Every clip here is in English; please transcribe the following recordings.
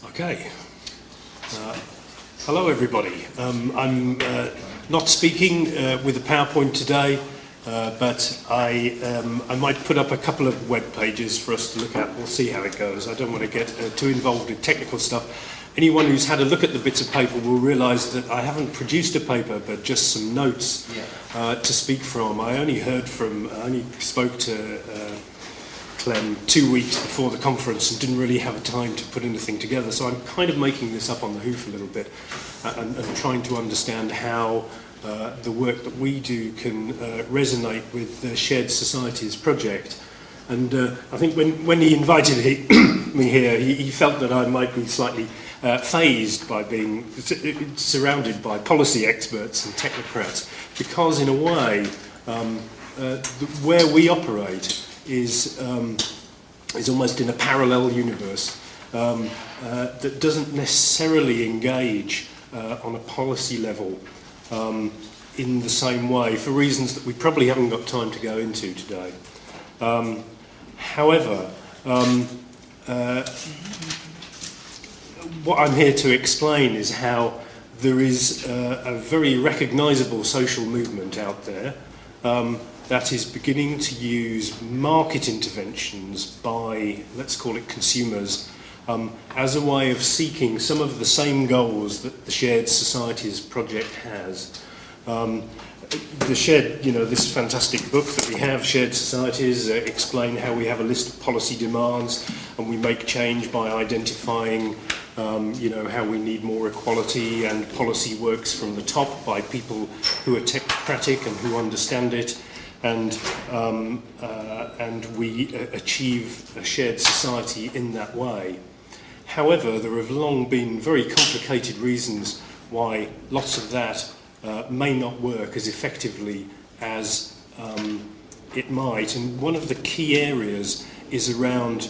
Okay. Hello, everybody. I'm not speaking with a PowerPoint today, but I might put up a couple of web pages for us to look at. We'll see how it goes. I don't want to get too involved in technical stuff. Anyone who's had a look at the bits of paper will realise that I haven't produced a paper, but just some notes to speak from. I only spoke to Clem 2 weeks before the conference and didn't really have time to put anything together. So I'm kind of making this up on the hoof a little bit and trying to understand how the work that we do can resonate with the Shared Societies project. And I think when he invited me here, he felt that I might be slightly fazed by being surrounded by policy experts and technocrats, because in a way, where we operate is almost in a parallel universe that doesn't necessarily engage on a policy level in the same way, for reasons that we probably haven't got time to go into today. However, what I'm here to explain is how there is a very recognisable social movement out there that is beginning to use market interventions by, let's call it consumers, as a way of seeking some of the same goals that the Shared Societies project has. This fantastic book that we have, Shared Societies, explain how we have a list of policy demands and we make change by identifying how we need more equality, and policy works from the top by people who are technocratic and who understand it, and we achieve a shared society in that way. However, there have long been very complicated reasons why lots of that may not work as effectively as it might, and one of the key areas is around,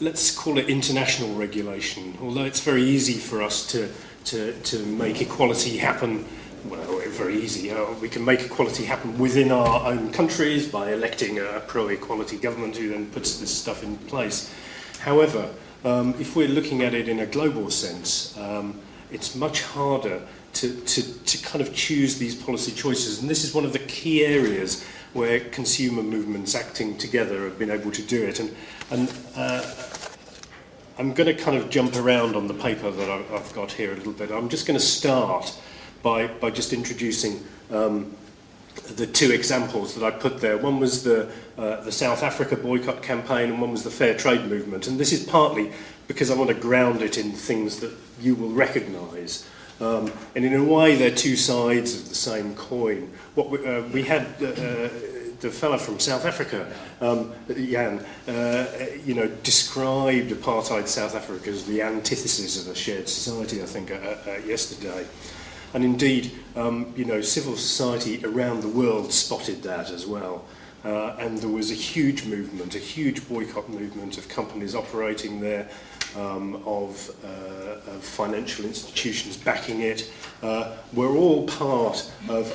let's call it international regulation. Although it's very easy for us to make equality happen, well, very easy. We can make equality happen within our own countries by electing a pro-equality government who then puts this stuff in place. However, if we're looking at it in a global sense, it's much harder to kind of choose these policy choices. And this is one of the key areas where consumer movements acting together have been able to do it. And I'm going to kind of jump around on the paper that I've got here a little bit. I'm just going to start by just introducing the two examples that I put there. One was the South Africa boycott campaign, and one was the fair trade movement. And this is partly because I want to ground it in things that you will recognise. And in a way, they're two sides of the same coin. What we had the fella from South Africa, Jan, described apartheid South Africa as the antithesis of a shared society, I think, yesterday. And indeed, civil society around the world spotted that as well. And there was a huge movement, a huge boycott movement of companies operating there, of financial institutions backing it. We're all part of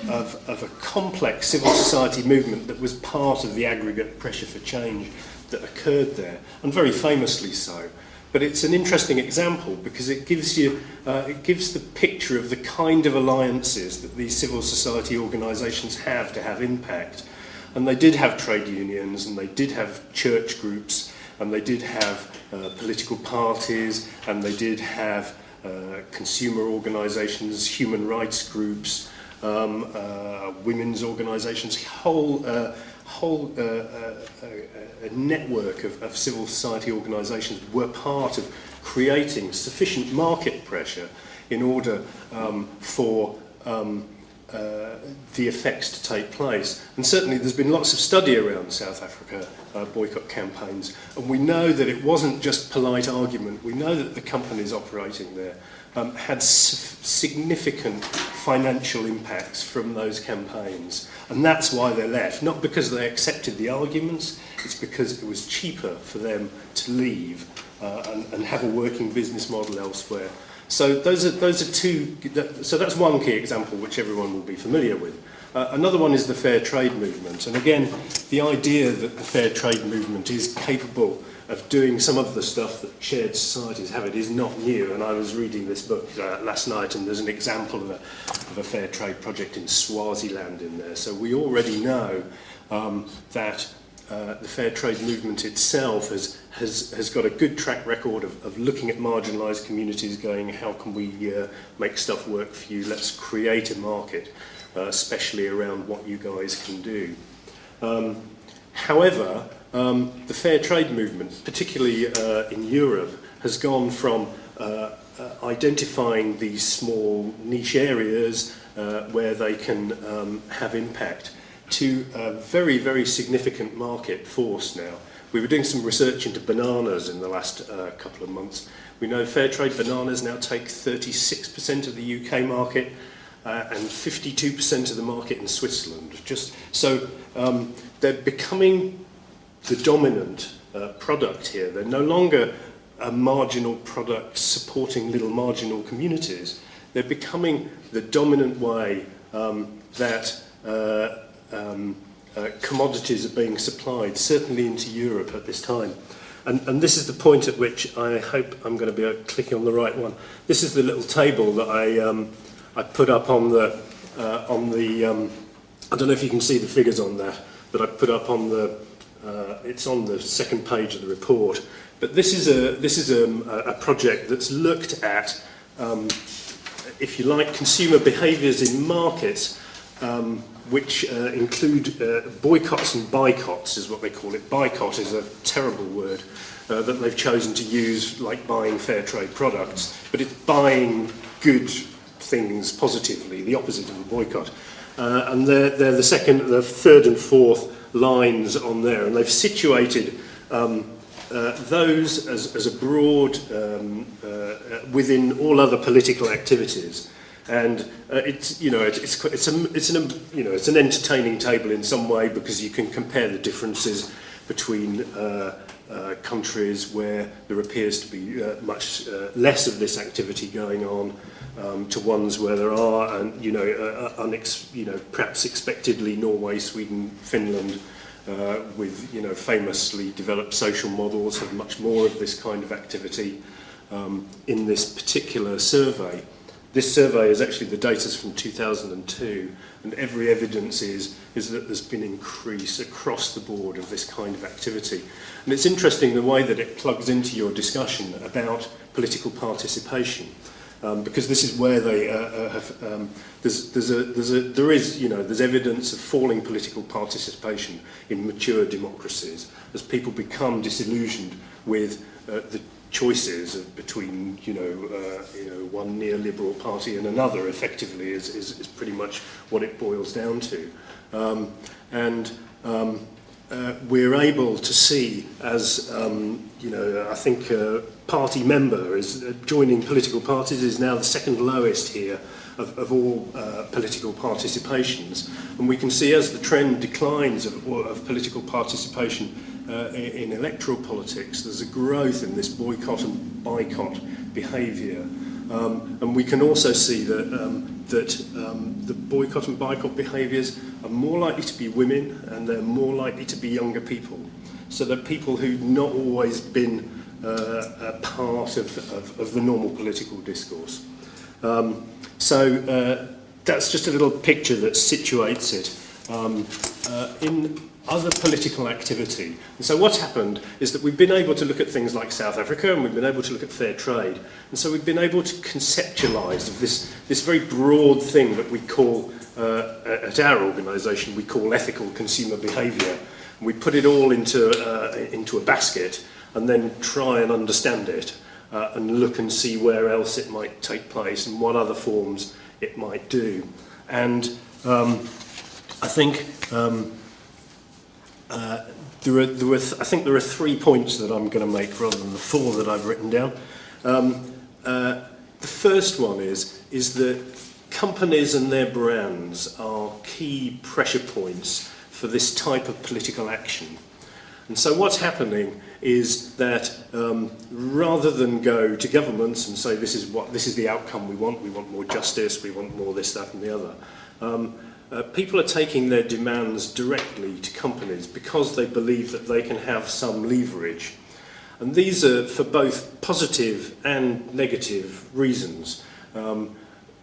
a complex civil society movement that was part of the aggregate pressure for change that occurred there, and very famously so. But it's an interesting example because it gives the picture of the kind of alliances that these civil society organisations have to have impact. And they did have trade unions, and they did have church groups, and they did have political parties, and they did have consumer organisations, human rights groups, women's organisations, whole network of civil society organisations were part of creating sufficient market pressure in order for the effects to take place. And certainly there's been lots of study around South Africa boycott campaigns, and we know that it wasn't just polite argument. We know that the companies operating there had significant financial impacts from those campaigns, and that's why they left. Not because they accepted the arguments, it's because it was cheaper for them to leave and have a working business model elsewhere. So those are two. So that's one key example which everyone will be familiar with. Another one is the fair trade movement, and again, the idea that the fair trade movement is capable of doing some of the stuff that shared societies have. It is not new, and I was reading this book last night, and there's an example of a fair trade project in Swaziland in there. So we already know that the fair trade movement itself has got a good track record of looking at marginalised communities, going, how can we make stuff work for you? Let's create a market, especially around what you guys can do. However, the fair trade movement, particularly in Europe, has gone from identifying these small niche areas where they can have impact to a very, very significant market force now. We were doing some research into bananas in the last couple of months. We know fair trade bananas now take 36% of the UK market and 52% of the market in Switzerland. They're becoming the dominant product here. They're no longer a marginal product supporting little marginal communities. They're becoming the dominant way that commodities are being supplied, certainly into Europe at this time. And this is the point at which I hope I'm going to be clicking on the right one. This is the little table that I put up on the I don't know if you can see the figures on that, but I put up on the it's on the second page of the report. But this is a project that's looked at, if you like, consumer behaviours in markets, which include boycotts and boycotts, is what they call it. Boycott is a terrible word that they've chosen to use, like buying fair trade products, but it's buying good things positively, the opposite of a boycott. And they're the third and fourth lines on there, and they've situated those as a broad within all other political activities. And it's an entertaining table in some way, because you can compare the differences between countries where there appears to be much less of this activity going on, to ones where there are, and perhaps expectedly Norway, Sweden, Finland, with famously developed social models, have much more of this kind of activity in this particular survey. This survey is actually, the data's from 2002, and every evidence is that there's been increase across the board of this kind of activity. And it's interesting the way that it plugs into your discussion about political participation, because this is where they have, there's evidence of falling political participation in mature democracies as people become disillusioned with the choices between one neoliberal party and another. Effectively is pretty much what it boils down to, and we're able to see, as I think party member is joining political parties is now the second lowest here of all political participations, and we can see as the trend declines of political participation in electoral politics, there's a growth in this boycott and boycott behaviour, and we can also see that the boycott and boycott behaviours are more likely to be women, and they're more likely to be younger people. So they're people who've not always been a part of the normal political discourse. So that's just a little picture that situates it in other political activity. And so what's happened is that we've been able to look at things like South Africa, and we've been able to look at fair trade. And so we've been able to conceptualise this very broad thing that we call, at our organisation, we call ethical consumer behaviour. We put it all into a basket and then try and understand it and look and see where else it might take place and what other forms it might do. And I think there are 3 points that I'm going to make rather than the 4 that I've written down. The first one is that companies and their brands are key pressure points for this type of political action. And so what's happening is that rather than go to governments and say this is the outcome we want more justice, we want more this, that and the other, people are taking their demands directly to companies because they believe that they can have some leverage. And these are for both positive and negative reasons.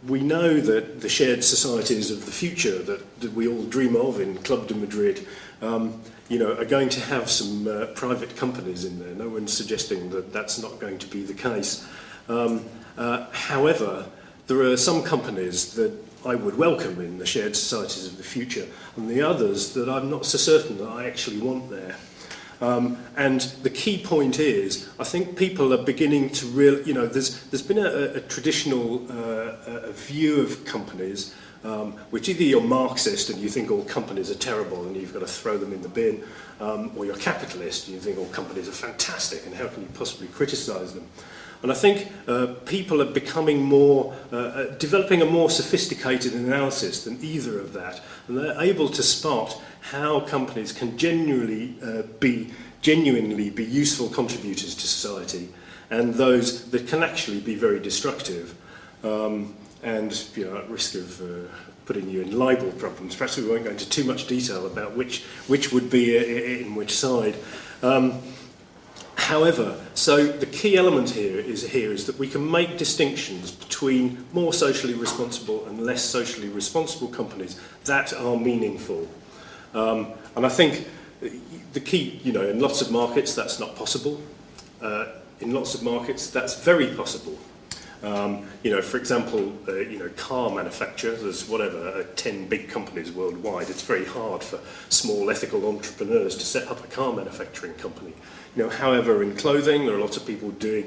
We know that the shared societies of the future that we all dream of in Club of Madrid, are going to have some private companies in there. No one's suggesting that that's not going to be the case. However, there are some companies that I would welcome in the shared societies of the future, and the others that I'm not so certain that I actually want there. And the key point is, I think people are beginning to there's been a traditional view of companies, which either you're Marxist and you think all companies are terrible and you've got to throw them in the bin, or you're capitalist and you think all companies are fantastic and how can you possibly criticise them? And I think people are becoming developing a more sophisticated analysis than either of that, and they're able to spot how companies can genuinely be useful contributors to society, and those that can actually be very destructive, and at risk of putting you in libel problems. Perhaps we won't go into too much detail about which would be in which side. However, so the key element here is that we can make distinctions between more socially responsible and less socially responsible companies that are meaningful. And I think the key, in lots of markets that's not possible. In lots of markets that's very possible. For example, car manufacturers, there's 10 big companies worldwide. It's very hard for small ethical entrepreneurs to set up a car manufacturing company. However, in clothing, there are lots of people doing